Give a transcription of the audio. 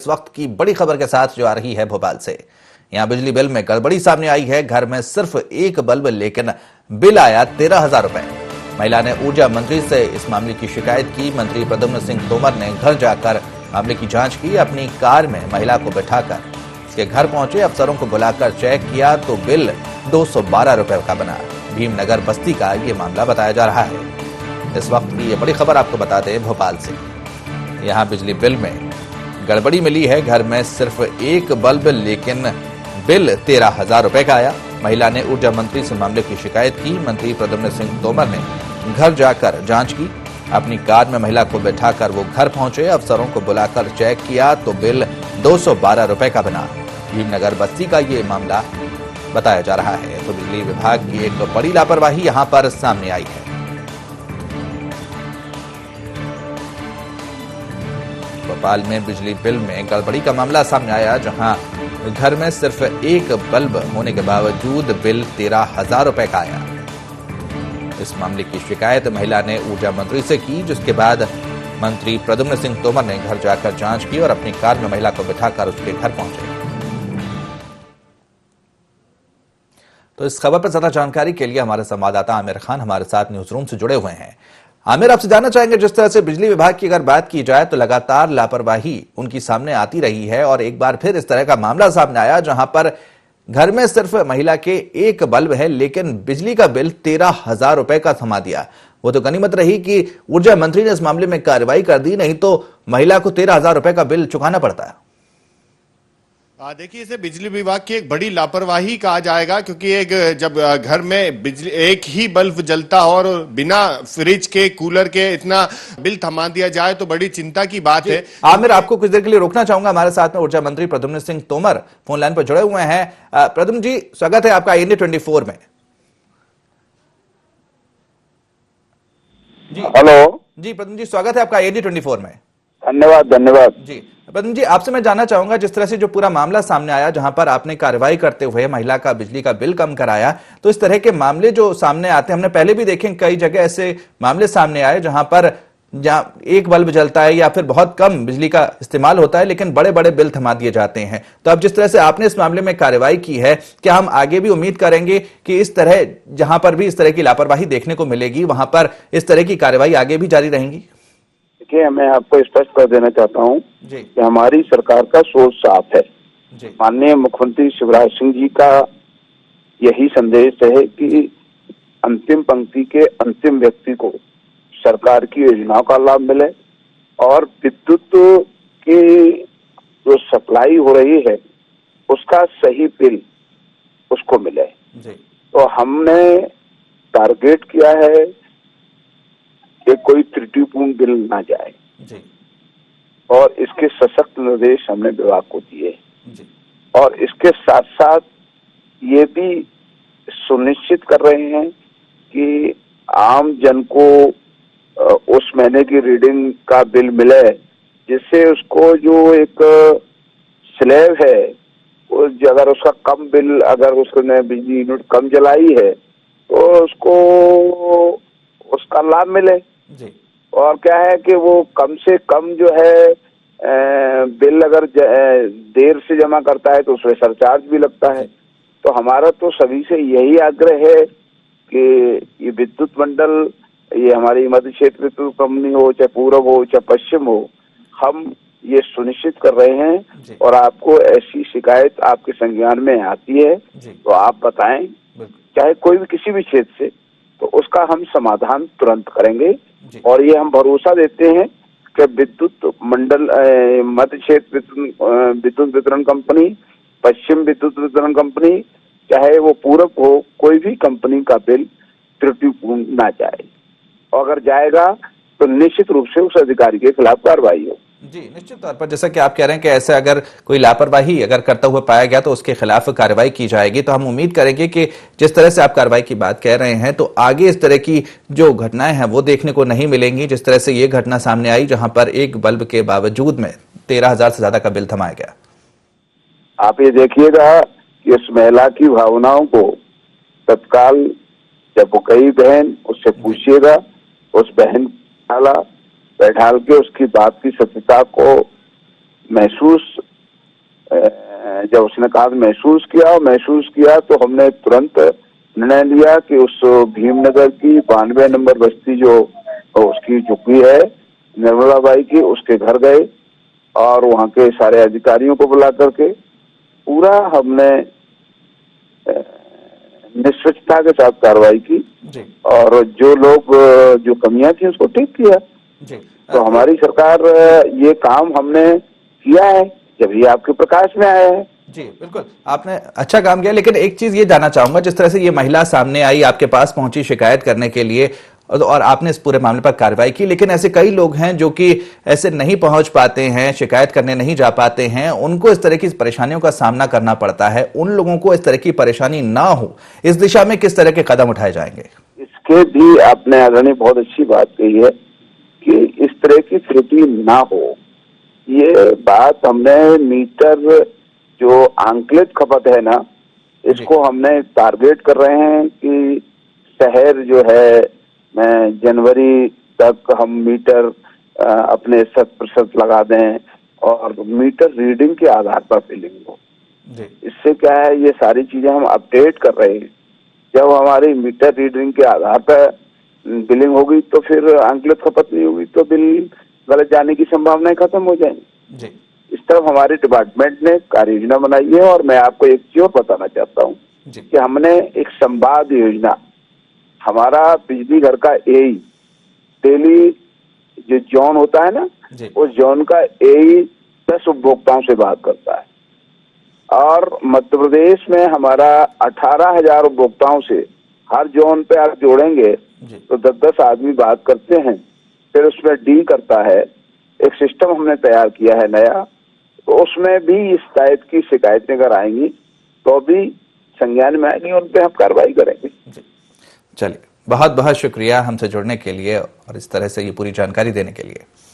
इस वक्त की बड़ी खबर के साथ जो आ रही है भोपाल से। यहां बिजली बिल में गड़बड़ी सामने आई है। घर में सिर्फ एक बल्ब लेकिन बिल आया 13,000 रुपए। महिला ने ऊर्जा मंत्री से इस मामले की शिकायत की। मंत्री प्रद्युम्न सिंह तोमर ने घर जाकर मामले की जांच की। अपनी कार में महिला को बिठाकर उसके घर पहुंचे, अफसरों को बुलाकर चेक किया तो बिल 212 रुपए का बना। भीमनगर बस्ती का ये मामला बताया जा रहा है। इस वक्त की ये बड़ी खबर आपको बता दें भोपाल से। यहां बिजली बिल में गड़बड़ी मिली है। घर में सिर्फ एक बल्ब लेकिन बिल 13,000 रुपए का आया। महिला ने ऊर्जा मंत्री से मामले की शिकायत की। मंत्री प्रद्युम्न सिंह तोमर ने घर जाकर जांच की। अपनी कार में महिला को बैठाकर वो घर पहुंचे, अफसरों को बुलाकर चेक किया तो बिल 212 रुपए का बना। भीमनगर बस्ती का ये मामला बताया जा रहा है। तो बिजली विभाग की एक बड़ी लापरवाही यहां पर सामने आई है। भोपाल में बिजली बिल में गड़बड़ी का मामला सामने आया, जहां घर में सिर्फ एक बल्ब होने के बावजूद बिल 13,000 रुपए का आया। इस मामले की शिकायत महिला ने ऊर्जा मंत्री से की, जिसके बाद मंत्री प्रद्युम्न सिंह तोमर ने घर जाकर जांच की और अपनी कार में महिला को बिठाकर उसके घर पहुंचे। तो इस खबर पर ज्यादा जानकारी के लिए हमारे संवाददाता आमिर खान हमारे साथ न्यूज रूम से जुड़े हुए हैं। आमिर, आपसे जानना चाहेंगे, जिस तरह से बिजली विभाग की अगर बात की जाए तो लगातार लापरवाही उनकी सामने आती रही है और एक बार फिर इस तरह का मामला सामने आया, जहां पर घर में सिर्फ महिला के एक बल्ब है लेकिन बिजली का बिल 13,000 रुपए का थमा दिया। वो तो गनीमत रही कि ऊर्जा मंत्री ने इस मामले में कार्रवाई कर दी, नहीं तो महिला को 13,000 रुपए का बिल चुकाना पड़ता है। देखिए, इसे बिजली विभाग की एक बड़ी लापरवाही कहा जाएगा, क्योंकि एक जब घर में बिजली एक ही बल्ब जलता और बिना फ्रिज के कूलर के इतना बिल थमा दिया जाए तो बड़ी चिंता की बात है। आमिर, आपको कुछ देर के लिए रोकना चाहूंगा। हमारे साथ में ऊर्जा मंत्री प्रद्युम्न सिंह तोमर फोन लाइन पर जुड़े हुए हैं। प्रद्युम्न जी, स्वागत है आपका इंडिया 24 में। जी हेलो जी प्रद्युम्न जी, स्वागत है आपका इंडिया 24 में। धन्यवाद जी प्रद्युम्न जी, आपसे मैं जानना चाहूंगा, जिस तरह से जो पूरा मामला सामने आया, जहां पर आपने कार्रवाई करते हुए महिला का बिजली का बिल कम कराया, तो इस तरह के मामले जो सामने आते हैं, हमने पहले भी देखे कई जगह ऐसे मामले सामने आए जहां पर एक बल्ब जलता है या फिर बहुत कम बिजली का इस्तेमाल होता है लेकिन बड़े बड़े बिल थमा दिए जाते हैं। तो अब जिस तरह से आपने इस मामले में कार्रवाई की है, क्या हम आगे भी उम्मीद करेंगे कि इस तरह जहां पर भी इस तरह की लापरवाही देखने को मिलेगी वहां पर इस तरह की कार्रवाई आगे भी जारी रहेंगी? देखिए, मैं आपको स्पष्ट कर देना चाहता हूं कि हमारी सरकार का सोच साफ है। माननीय मुख्यमंत्री शिवराज सिंह जी का यही संदेश है कि अंतिम पंक्ति के अंतिम व्यक्ति को सरकार की योजनाओं का लाभ मिले और विद्युत की जो सप्लाई हो रही है उसका सही बिल उसको मिले। तो हमने टारगेट किया है कि कोई त्रुटिपूर्ण बिल ना जाए और इसके सशक्त निर्देश हमने विभाग को दिए। और इसके साथ साथ ये भी सुनिश्चित कर रहे हैं कि आम जन को उस महीने की रीडिंग का बिल मिले, जिससे उसको जो एक स्लैब है अगर उसका कम बिल, अगर उसने बिजली यूनिट कम जलाई है तो उसको उसका लाभ मिले। और क्या है कि वो कम से कम जो है बिल अगर देर से जमा करता है तो उसमें सरचार्ज भी लगता है। तो हमारा तो सभी से यही आग्रह है कि ये विद्युत मंडल, ये हमारी मध्य क्षेत्र विद्युत कंपनी हो, चाहे पूर्व हो चाहे पश्चिम हो, हम ये सुनिश्चित कर रहे हैं। और आपको ऐसी शिकायत आपके संज्ञान में आती है तो आप बताएं, चाहे कोई भी किसी भी क्षेत्र से, तो उसका हम समाधान तुरंत करेंगे। और ये हम भरोसा देते हैं कि विद्युत मंडल, मध्य क्षेत्र विद्युत वितरण कंपनी, पश्चिम विद्युत वितरण कंपनी, चाहे वो पूरब हो, कोई भी कंपनी का बिल त्रुटिपूर्ण ना जाए। और अगर जाएगा तो निश्चित रूप से उस अधिकारी के खिलाफ कार्रवाई हो। जी, निश्चित तौर पर जैसा कि आप कह रहे हैं कि ऐसे अगर कोई लापरवाही अगर करता हुआ पाया गया तो उसके खिलाफ कार्रवाई की जाएगी। तो हम उम्मीद करेंगे कि जिस तरह से आप कार्रवाई की बात कह रहे हैं तो आगे इस तरह की जो घटनाएं हैं वो देखने को नहीं मिलेंगी, जिस तरह से ये घटना सामने आई जहां पर एक बल्ब के बावजूद में 13,000 से ज्यादा का बिल थमाया गया। आप ये देखिएगा कि उस महिला की भावनाओं को तत्काल, जब वो कही बहन, उससे पूछिएगा, उस बहन बैठाल के उसकी बात की सत्यता को महसूस जब उसने कहा महसूस किया तो हमने तुरंत निर्णय लिया कि उस भीमनगर की 92 नंबर बस्ती जो उसकी झुग्गी है निर्मला बाई की, उसके घर गए और वहाँ के सारे अधिकारियों को बुला करके पूरा हमने निष्पक्षता के साथ कार्रवाई की जी। और जो कमियां थी उसको ठीक किया जी। तो हमारी सरकार ये काम हमने किया है जब ये आपके प्रकाश में आया है। जी बिल्कुल, आपने अच्छा काम किया, लेकिन एक चीज ये जानना चाहूंगा, जिस तरह से ये महिला सामने आई, आपके पास पहुंची शिकायत करने के लिए और आपने इस पूरे मामले पर कार्रवाई की, लेकिन ऐसे कई लोग हैं जो कि ऐसे नहीं पहुंच पाते हैं, शिकायत करने नहीं जा पाते हैं, उनको इस तरह की परेशानियों का सामना करना पड़ता है। उन लोगों को इस तरह की परेशानी ना हो, इस दिशा में किस तरह के कदम उठाए जाएंगे? इसके भी आपने आदरणीय बहुत अच्छी बात कही है कि इस तरह की त्रुटि ना हो। ये बात हमने मीटर जो आंकलित खपत है ना, इसको हमने टारगेट कर रहे हैं कि शहर जो है जनवरी तक हम मीटर अपने 100% लगा दें और मीटर रीडिंग के आधार पर बिलिंग हो। इससे क्या है, ये सारी चीजें हम अपडेट कर रहे हैं। जब हमारी मीटर रीडिंग के आधार पर बिलिंग होगी तो फिर आंकलित खपत नहीं होगी तो बिल गलत जाने की संभावनाएं खत्म हो जाएंगी। इस तरफ हमारे डिपार्टमेंट ने कार्य योजना बनाई है और मैं आपको एक चीज और बताना चाहता हूँ कि हमने एक संवाद योजना, हमारा बिजली घर का एई डेली जो जोन होता है ना, उस जोन का एई 10 उपभोक्ताओं से बात करता है और मध्य प्रदेश में हमारा 18,000 उपभोक्ताओं से हर जोन पे आप जोड़ेंगे तो 10-10 आदमी बात करते हैं, फिर उसमें डील करता है। एक सिस्टम हमने तैयार किया है नया, तो उसमें भी इस टाइप की शिकायतें अगर आएंगी तो भी संज्ञान में आएंगी, उन पे हम कार्रवाई करेंगे। चलिए, बहुत बहुत शुक्रिया हमसे जुड़ने के लिए और इस तरह से ये पूरी जानकारी देने के लिए।